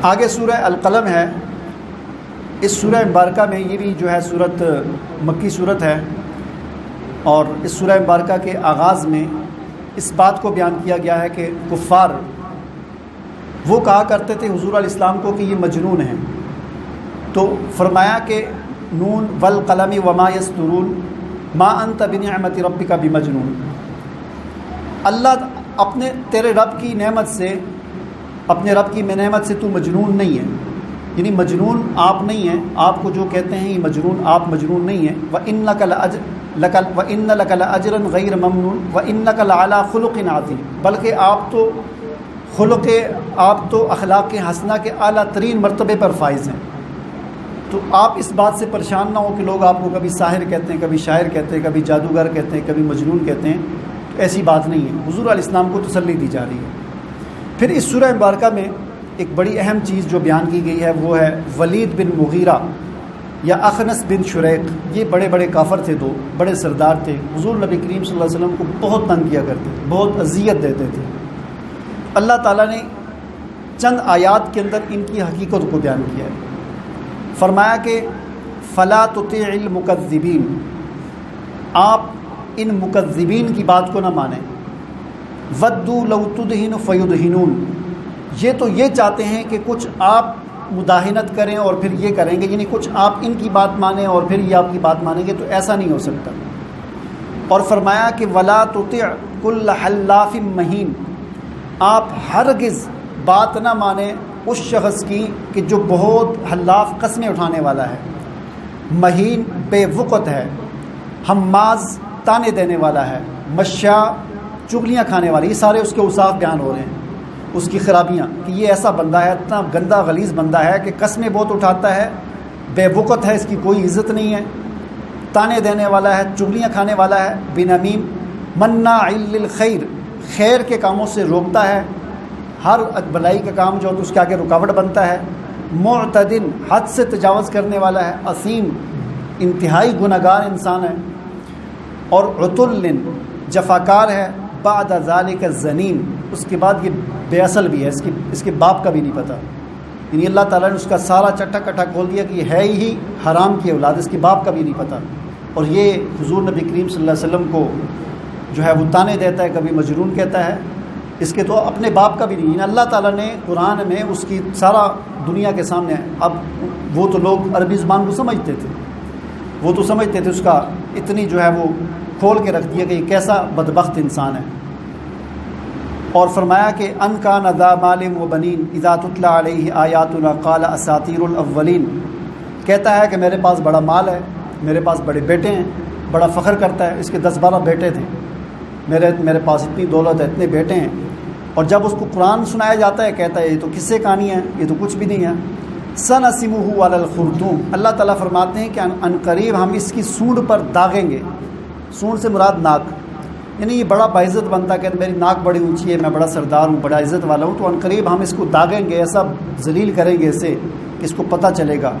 آگے سورہ القلم ہے. اس سورہ مبارکہ میں یہ بھی جو ہے صورت مکی صورت ہے، اور اس سورہ مبارکہ کے آغاز میں اس بات کو بیان کیا گیا ہے کہ کفار وہ کہا کرتے تھے حضور علیہ السلام کو کہ یہ مجنون ہیں. تو فرمایا کہ نون والقلم وما یسطرون ما انت بنعمت ربک بمجنون. اللہ اپنے تیرے رب کی نعمت سے، اپنے رب کی نعمت سے تو مجنون نہیں ہے، یعنی مجنون آپ نہیں ہیں. آپ کو جو کہتے ہیں یہ مجنون، آپ مجنون نہیں ہیں. وَإِنَّ لَكَ لَأَجْرًا غَيْرَ مَمْنُونٍ وَإِنَّكَ لَعَلَىٰ خُلُقٍ عَظِيمٍ. بلکہ آپ تو اخلاق حسنہ کے اعلیٰ ترین مرتبے پر فائز ہیں. تو آپ اس بات سے پریشان نہ ہو کہ لوگ آپ کو کبھی ساحر کہتے ہیں، کبھی شاعر کہتے ہیں، کبھی جادوگر کہتے ہیں، کبھی مجنون کہتے ہیں. ایسی بات نہیں ہے. حضور علیہ السلام کو تسلی دی جا رہی ہے. پھر اس سورہ مبارکہ میں ایک بڑی اہم چیز جو بیان کی گئی ہے وہ ہے ولید بن مغیرہ یا اخنس بن شریق. یہ بڑے بڑے کافر تھے، دو بڑے سردار تھے. حضور نبی کریم صلی اللہ علیہ وسلم کو بہت تنگ کیا کرتے تھے، بہت اذیت دیتے تھے. اللہ تعالیٰ نے چند آیات کے اندر ان کی حقیقت کو بیان کیا ہے. فرمایا کہ فلا تطیع المکذبین، آپ ان مکذبین کی بات کو نہ مانیں. ودوا لو تدہن فیدہنون، یہ تو یہ چاہتے ہیں کہ کچھ آپ مداہنت کریں اور پھر یہ کریں گے، یعنی کچھ آپ ان کی بات مانیں اور پھر یہ آپ کی بات مانیں گے، تو ایسا نہیں ہو سکتا. اور فرمایا کہ ولا تطع کل حلاف مہین، آپ ہرگز بات نہ مانیں اس شخص کی کہ جو بہت حلاف قسمیں اٹھانے والا ہے، مہین بے وقت ہے، حماز تانے دینے والا ہے، مشاء چغلیاں کھانے والی. یہ سارے اس کے اوصاف بیان ہو رہے ہیں، اس کی خرابیاں، کہ یہ ایسا بندہ ہے، اتنا گندا غلیظ بندہ ہے کہ قسمیں بہت اٹھاتا ہے، بے وقت ہے، اس کی کوئی عزت نہیں ہے، تانے دینے والا ہے، چغلیاں کھانے والا ہے. بنمیم مناع للخیر، خیر کے کاموں سے روکتا ہے، ہر بلائی کا کام جو تو اس کے آگے رکاوٹ بنتا ہے. معتدن، حد سے تجاوز کرنے والا ہے. اثیم، انتہائی گناہگار انسان ہے. اور عتل، جفاکار ہے. بعد ذالک زنین، اس کے بعد یہ بے اصل بھی ہے، اس کے باپ کا بھی نہیں پتہ. یعنی اللہ تعالیٰ نے اس کا سارا چٹا کٹا کھول دیا کہ یہ ہے ہی حرام کی اولاد، اس کے باپ کا بھی نہیں پتہ. اور یہ حضور نبی کریم صلی اللہ علیہ وسلم کو جو ہے وہ تانے دیتا ہے، کبھی مجنون کہتا ہے. اس کے تو اپنے باپ کا بھی نہیں. یعنی اللہ تعالیٰ نے قرآن میں اس کی سارا دنیا کے سامنے، اب وہ تو لوگ عربی زبان کو سمجھتے تھے، وہ تو سمجھتے تھے، اس کا اتنی جو ہے وہ کھول کے رکھ دیا کہ یہ کیسا بدبخت انسان ہے. اور فرمایا کہ ان کان ذا مال و بنین اذا تتلی علیہ آیاتنا قال اساطیر الاولین، کہتا ہے کہ میرے پاس بڑا مال ہے، میرے پاس بڑے بیٹے ہیں، بڑا فخر کرتا ہے. اس کے 10-12 بیٹے تھے، میرے پاس اتنی دولت ہے، اتنے بیٹے ہیں. اور جب اس کو قرآن سنایا جاتا ہے کہتا ہے یہ تو قصے کہانی ہے، یہ تو کچھ بھی نہیں ہے. سنسمہ علی الخرطوم، اللہ تعالیٰ فرماتے ہیں کہ ان قریب ہم اس کی سونڈ پر داغیں گے. سونڈ سے مراد ناک، یعنی یہ بڑا باعزت بنتا کہ میری ناک بڑی اونچی ہے، میں بڑا سردار ہوں، بڑا عزت والا ہوں، تو ان قریب ہم اس کو داغیں گے، ایسا ذلیل کریں گے اسے کہ اس کو پتہ چلے گا.